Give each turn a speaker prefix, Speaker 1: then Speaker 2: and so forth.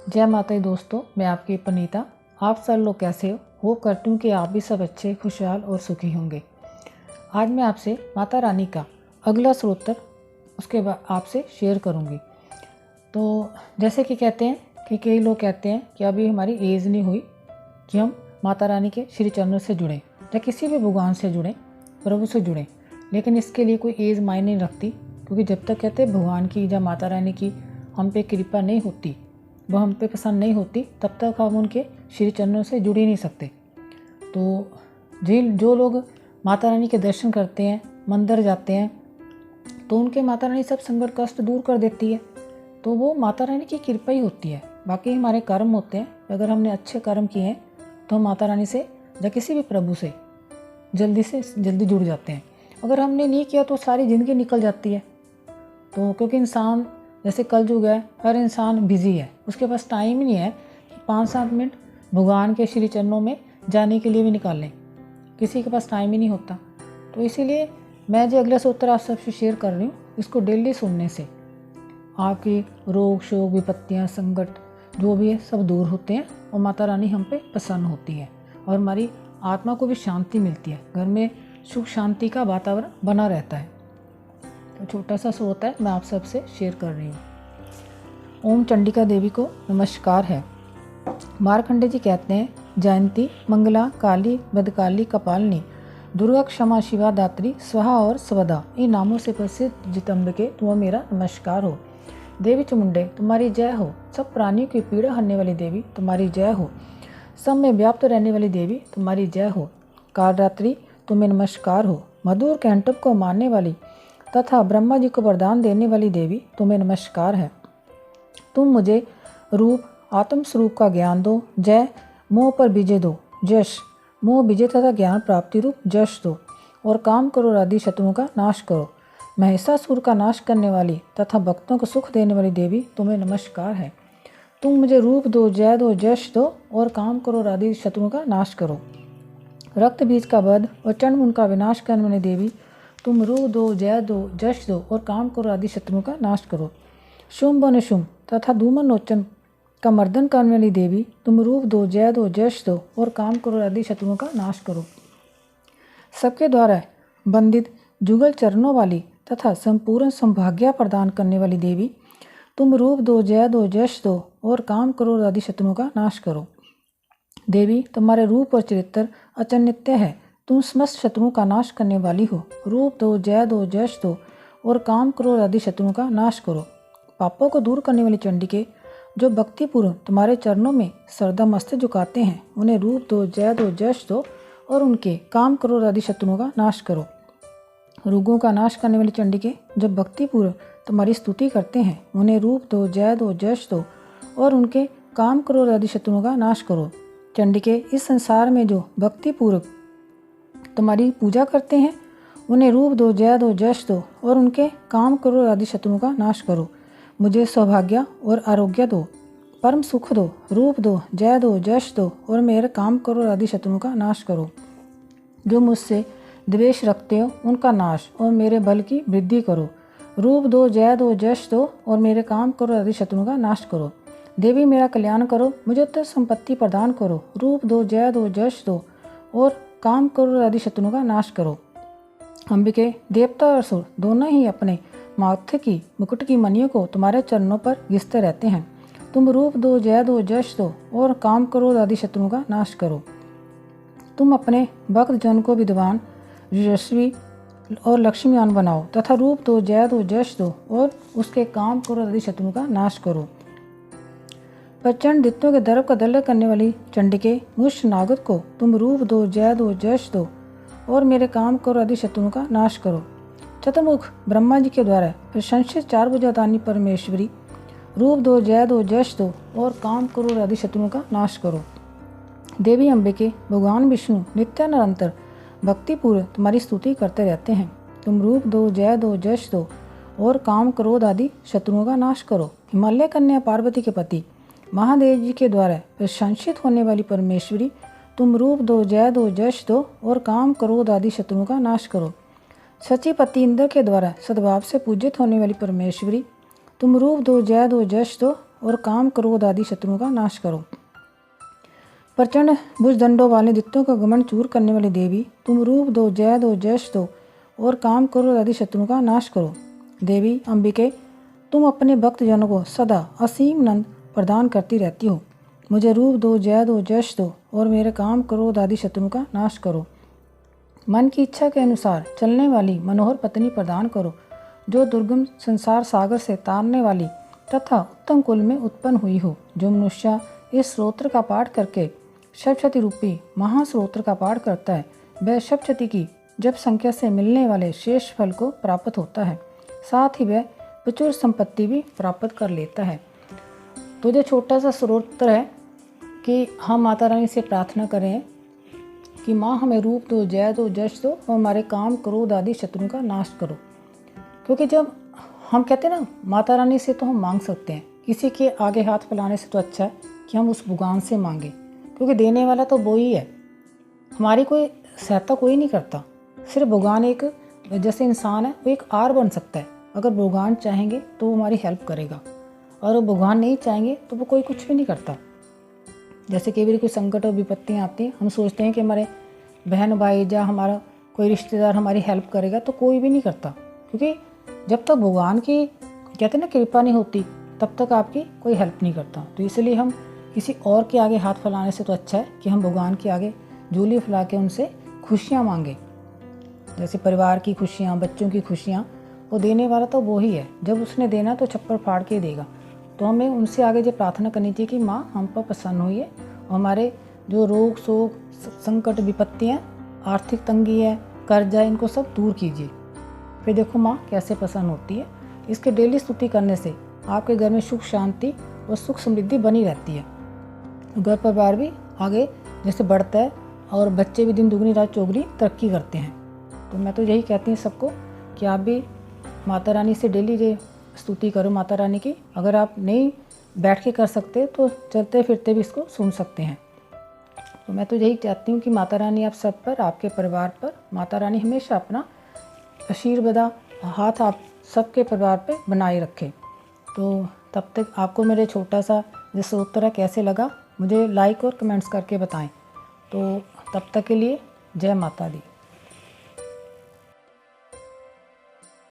Speaker 1: जय माता दी दोस्तों, मैं आपकी पनीता। आप सब लोग कैसे हो? होप करती हूँ कि आप भी सब अच्छे, खुशहाल और सुखी होंगे। आज मैं आपसे माता रानी का अगला स्तोत्र उसके बाद आपसे शेयर करूँगी। तो जैसे कि कहते हैं कि कई लोग कहते हैं कि अभी हमारी एज नहीं हुई कि हम माता रानी के श्री चरणों से जुड़ें या किसी भी भगवान से जुड़ें, प्रभु से जुड़ें। लेकिन इसके लिए कोई एज मायने नहीं रखती, क्योंकि जब तक कहते हैं भगवान की या माता रानी की हम पे कृपा नहीं होती, वो हम पे पसंद नहीं होती, तब तक हम उनके श्री चरणों से जुड़ ही नहीं सकते। तो जो लोग माता रानी के दर्शन करते हैं, मंदिर जाते हैं, तो उनके माता रानी सब संकट कष्ट दूर कर देती है। तो वो माता रानी की कृपा ही होती है। बाकी हमारे कर्म होते हैं, अगर हमने अच्छे कर्म किए हैं तो हम माता रानी से या किसी भी प्रभु से जल्दी जुड़ जाते हैं। अगर हमने नहीं किया तो सारी ज़िंदगी निकल जाती है। तो क्योंकि इंसान जैसे कलयुग है, हर इंसान बिजी है, उसके पास टाइम ही नहीं है कि 5-7 मिनट भगवान के श्री चरणों में जाने के लिए भी निकाल लें। किसी के पास टाइम ही नहीं होता। तो इसीलिए मैं जो अगला स्तोत्र आप सबसे शेयर कर रही हूँ, इसको डेली सुनने से आपकी रोग शोक विपत्तियाँ संकट जो भी है सब दूर होते हैं और माता रानी हम पे प्रसन्न होती है और हमारी आत्मा को भी शांति मिलती है। घर में सुख शांति का वातावरण बना रहता है। तो छोटा सा स्रोत है, मैं आप सबसे शेयर कर रही हूँ। ओम चंडिका देवी को नमस्कार है। मार्कंडे जी कहते हैं, जयंती मंगला काली बदकाली कपालिनी दुर्गा क्षमा शिवा दात्री स्वाहा और स्वदा, इन नामों से प्रसिद्ध जितम्बिके तुम्हें मेरा नमस्कार हो। देवी चामुंडे तुम्हारी जय हो। सब प्राणियों की पीड़ा हरने वाली देवी तुम्हारी जय हो। सब में व्याप्त रहने वाली देवी तुम्हारी जय हो। कालरात्रि तुम्हें नमस्कार हो। मधुर कैंटब को मारने वाली तथा ब्रह्मा जी को वरदान देने वाली देवी तुम्हें नमस्कार है। तुम मुझे रूप आत्म स्वरूप का ज्ञान दो। जय मोह पर विजय दो। जश मोह विजय तथा ज्ञान प्राप्ति रूप जश दो और काम करो आदि शत्रुओं का नाश करो। महिषासुर का नाश करने वाली तथा भक्तों को सुख देने वाली देवी तुम्हें नमस्कार है। तुम मुझे रूप दो, जय दो, जश दो और काम करो आदि शत्रुओं का नाश करो। रक्त बीज का वध और चंड का विनाश करने वाली देवी तुम रूप दो, जय दो, जश दो और काम करो आदि शत्रुओं का नाश करो। शुंभ और निशुंभ तथा धूमन लोचन का मर्दन करने वाली देवी तुम रूप दो, जय दो, जश दो और काम करो आदि शत्रुओं का नाश करो। सबके द्वारा बंदित जुगल चरणों वाली तथा संपूर्ण सौभाग्य प्रदान करने वाली देवी तुम रूप दो, जय दो, जश दो और काम करो आदि शत्रुओं का नाश करो। देवी तुम्हारे रूप और चरित्र अचन्नित्य है। तुम समस्त शत्रुओं का नाश करने वाली हो। रूप दो, जय दो, जश दो और काम करो आदि शत्रुओं का नाश करो। पापों को दूर करने वाली चंडिके जो भक्तिपूर्व तुम्हारे चरणों में श्रद्धा मस्तक झुकाते हैं, उन्हें रूप दो, जय दो, जश दो और उनके काम करो आदि शत्रुओं का नाश करो। रोगों का नाश करने वाली चंडिके जो भक्तिपूर्व तुम्हारी स्तुति करते हैं, उन्हें रूप दो, जय दो, जश दो और उनके काम करो आदि शत्रुओं का नाश करो। चंडिके इस संसार में जो भक्तिपूर्वक तुम्हारी पूजा करते हैं, उन्हें रूप दो, जय दो, जश दो और उनके काम करो आदि शत्रुओं का नाश करो। मुझे सौभाग्य और आरोग्य दो, परम सुख दो। रूप दो, जय दो, जश दो और मेरे काम करो आदि शत्रुओं का नाश करो। जो मुझसे द्वेष रखते हो उनका नाश और मेरे बल की वृद्धि करो। रूप दो, जय दो, जश दो और मेरे काम करो आदि शत्रुओं का नाश करो। देवी मेरा कल्याण करो, मुझे उत्तर संपत्ति प्रदान करो। रूप दो, जय दो, जश दो और काम करो आदि शत्रुओं का नाश करो। अंबिके देवता और असुर दोनों ही अपने माथे की मुकुट की मणियों को तुम्हारे चरणों पर घिसते रहते हैं। तुम रूप दो, जय दो, जश दो और काम करो आदि शत्रुओं का नाश करो। तुम अपने भक्त जन को विद्वान, यशस्वी और लक्ष्मीवान बनाओ तथा रूप दो, जय दो, जश दो और उसके काम करो आदि शत्रुओं का नाश करो। प्रचंड दित्यों के दर्प का दल्ला करने वाली चंडिके मुष्ट नागत को तुम रूप दो, जय दो, जश दो और मेरे काम करो आदि शत्रुओं का नाश करो। चतुर्मुख ब्रह्मा जी के द्वारा प्रशंसित 4 भुजाधारिणी परमेश्वरी रूप दो, जय दो, जश दो और काम करो आदि शत्रुओं का नाश करो। देवी अंबिके भगवान विष्णु नित्य निरंतर भक्तिपूर्व तुम्हारी स्तुति करते रहते हैं। तुम रूप दो, जय दो, जश दो और काम क्रोध आदि शत्रुओं का नाश करो। हिमालय कन्या पार्वती के पति महादेव जी के द्वारा प्रशंसित होने वाली परमेश्वरी तुम रूप दो, जय दो, जश दो और काम क्रोध आदि शत्रुओं का नाश करो। सचिपति इंद्र के द्वारा सद्भाव से पूजित होने वाली परमेश्वरी तुम रूप दो, जय दो, जश दो और काम क्रोध आदि शत्रुओं का नाश करो। प्रचंड भुजदंडों वाले दैत्यों का घमंड चूर करने वाली देवी, तुम रूप दो, जय दो, यश दो और काम क्रोध आदि शत्रुओं का नाश करो। देवी अंबिके, तुम अपने भक्तजनों को सदा असीम नंद प्रदान करती रहती हो। मुझे रूप दो, जय दो, यश दो और मेरे काम क्रोध आदि शत्रुओं का नाश करो। मन की इच्छा के अनुसार चलने वाली मनोहर पत्नी प्रदान करो, जो दुर्गम संसार सागर से तारने वाली तथा उत्तम कुल में उत्पन्न हुई हो। जो मनुष्य इस स्रोत्र का पाठ करके सप्तशती रूपी महास्रोत्र का पाठ करता है, वह सप्तशती की जप संख्या से मिलने वाले शेष फल को प्राप्त होता है, साथ ही वह प्रचुर संपत्ति भी प्राप्त कर लेता है। तो जो छोटा सा स्रोत्र है कि हम माता रानी से प्रार्थना करें कि माँ हमें रूप दो, जय दो, यश दो और हमारे काम क्रोध आदि शत्रुओं का नाश करो। क्योंकि जब हम कहते हैं ना माता रानी से तो हम मांग सकते हैं, किसी के आगे हाथ फैलाने से तो अच्छा है कि हम उस भगवान से मांगें, क्योंकि देने वाला तो वो ही है। हमारी कोई सहायता कोई नहीं करता, सिर्फ भगवान एक जैसे इंसान है वो एक आर बन सकता है। अगर भगवान चाहेंगे तो वो हमारी हेल्प करेगा, और वो भगवान नहीं चाहेंगे तो वो कोई कुछ भी नहीं करता। जैसे कई बार कोई संकट और विपत्तियाँ आती हैं, हम सोचते हैं कि हमारे बहन भाई या हमारा कोई रिश्तेदार हमारी हेल्प करेगा, तो कोई भी नहीं करता। क्योंकि जब तक भगवान की कहते हैं ना कृपा नहीं होती, तब तक आपकी कोई हेल्प नहीं करता। तो इसलिए हम किसी और के आगे हाथ फैलाने से तो अच्छा है कि हम भगवान के आगे झोली फैला के उनसे खुशियाँ मांगें। जैसे परिवार की खुशियाँ, बच्चों की खुशियाँ, वो देने वाला तो वो ही है। जब उसने देना तो छप्पर फाड़ के देगा। तो हमें उनसे आगे जो प्रार्थना करनी चाहिए कि माँ हम पर प्रसन्न होइए और हमारे जो रोग शोक संकट विपत्तियाँ, आर्थिक तंगी है, कर्जा है, इनको सब दूर कीजिए। फिर देखो माँ कैसे प्रसन्न होती है। इसके डेली स्तुति करने से आपके घर में सुख शांति और सुख समृद्धि बनी रहती है। घर परिवार भी आगे जैसे बढ़ता है और बच्चे भी दिन दुगनी रात चौगुनी तरक्की करते हैं। तो मैं तो यही कहती हूँ सबको कि आप भी माता रानी से डेली ये स्तुति करो माता रानी की। अगर आप नहीं बैठ के कर सकते तो चलते फिरते भी इसको सुन सकते हैं। तो मैं तो यही चाहती हूँ कि माता रानी आप सब पर, आपके परिवार पर माता रानी हमेशा अपना आशीर्वाद हाथ आप सबके परिवार पे बनाए रखे। तो तब तक आपको मेरे छोटा सा जो सूत्र है कैसे लगा मुझे लाइक और कमेंट्स करके बताएं। तो तब तक के लिए जय माता दी।